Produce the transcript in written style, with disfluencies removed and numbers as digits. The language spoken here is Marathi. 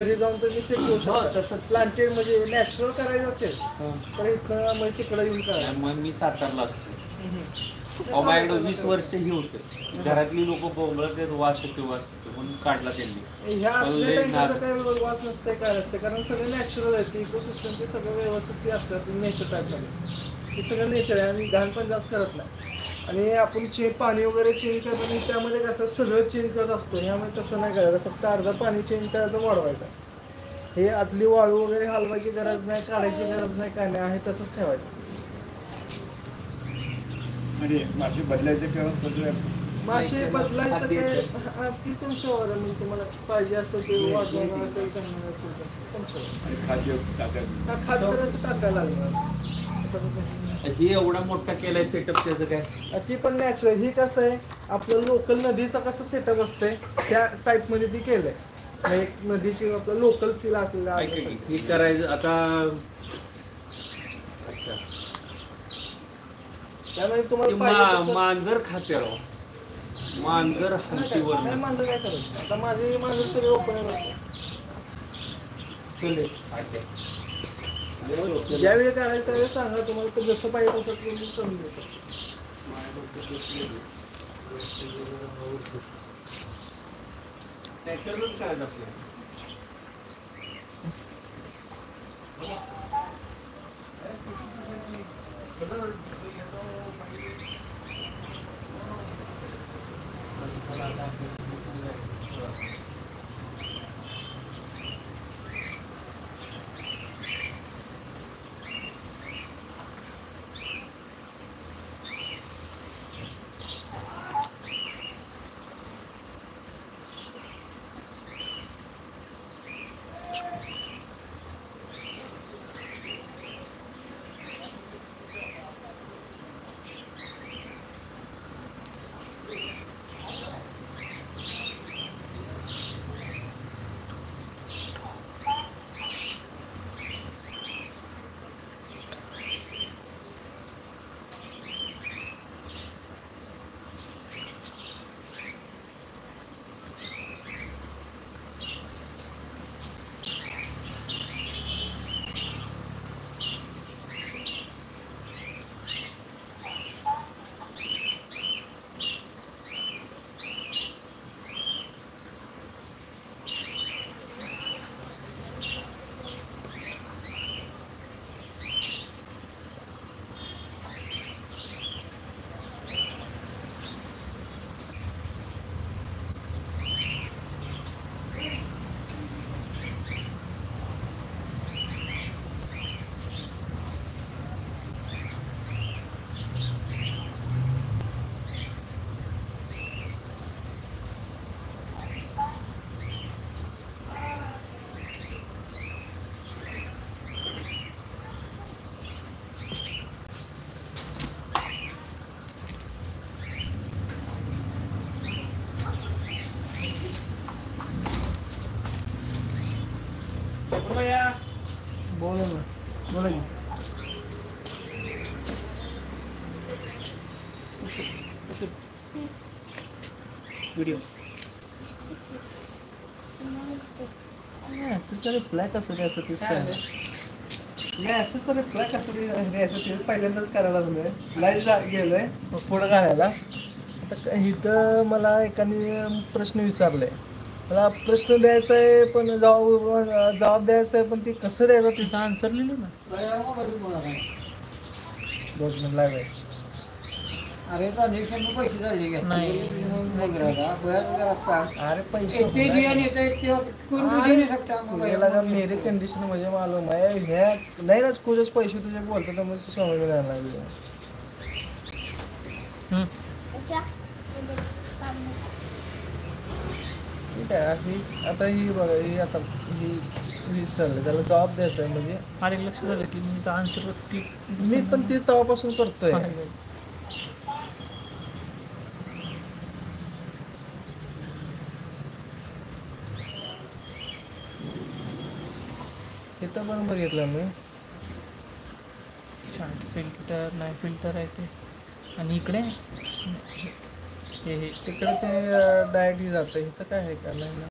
घरी जाऊन तुम्ही सेट करू शकता. तसंच प्लांटेड म्हणजे नॅचरल करायचं असेल तर इथं मग तिकडे येऊन करा. मग मी सातारला असतो. ते माझ्याकडे चालतं 20 वर्ष ही होतं. घरातली लोक बोंबलत वास येतो म्हणून काढला त्यांनी. ह्या असल्या लय नाद. टाईपचं काही वास नसते काय नसते, कारण सगळं नॅचरल आहे. ते इकोसिस्टम ते सगळं व्यवस्थित ते असतात नेचर टाईपमध्ये. ते सगळं नेचर आहे. आम्ही घाण पण जास्त करत नाही. आणि आपण पाणी वगैरे चेंज करताना त्यामध्ये कसं सगळं चेंज करत असतो. यामुळे तसं नाही करायचं, फक्त अर्धा पाणी चेंज करायचं, वाढवायचं. हे आतली वाळू वगैरे हलवायची गरज नाही, काढायची गरज नाही, काय नाही, आहे तसंच ठेवायचं. म्हणजे मासे बदलायचे किंवा कसं मासे बदलायचं काय ती तुमच्यावर आहे. म्हणजे तुम्हाला पाहिजे असेल ते वाढवणार असेल, करणार असेल तर तुमच्यावर. आणि खाद्य टाकायचं. खाद्य असं टाकायला लागणार. हे एवढा मोठा केलाय सेटअप, त्याचं काय? ती पण नॅचरल. ही कसं आहे, आपलं लोकल नदीचा कसं सेटअप असते त्या टाईपमध्ये ती केलंय. एक नदीची आपलं लोकल फील असलेलं हे करायचं आता. अच्छा, त्यामुळे तुम्हाला मांजर खाते राव. मांजर हंतीवर नाही. मांजर काय करत आता माझे मांजर सगळे ओपनर असतात. ज्यावेळी करायचं त्यावेळी सांगा, तुम्हाला जसं पाहिजे तसं तुम्ही करून देतो. त्याच्यावरच करायचं आपल्याला. बोला ना, बोला की. व्हिडिओ ब्लॅक असं ते असं तेच काय नाही. असं सर ब्लॅक असं ते पहिल्यांदाच करायला लागलोय. लाईव्ह गेलोय पुढं घालायला. आता इथं मला एकाने प्रश्न विचारलाय. मला प्रश्न द्यायचा आहे, पण जबाब द्यायचा आहे, पण ते कसं द्यायचं तिथं आन्सर लिहिलं ना. 2 मिनिट लाईव्ह आहे. अरे ट्रान्झॅक्शन पैसे झाले का नाही. अरे पैसे तुझ्याला का मेरी कंडिशन म्हणजे मालूम आहे. ह्या नाही ना तुझेच पैसे तुझे बोलतो तर मग समज द्यायला लागले. ठीक आहे. ही आता ही बघा, ही आता ही चाललं त्याला जबाब द्यायचा आहे. म्हणजे आणि लक्ष झालं की मी तर आन्सर मी पण ती तेव्हापासून करतोय. इथं पण बघितलं मी. छान फिल्टर नाही, फिल्टर आहे ते. आणि इकडे हे तिकडे ते डायरेक्ट जातं. इथं काय आहे का नाही.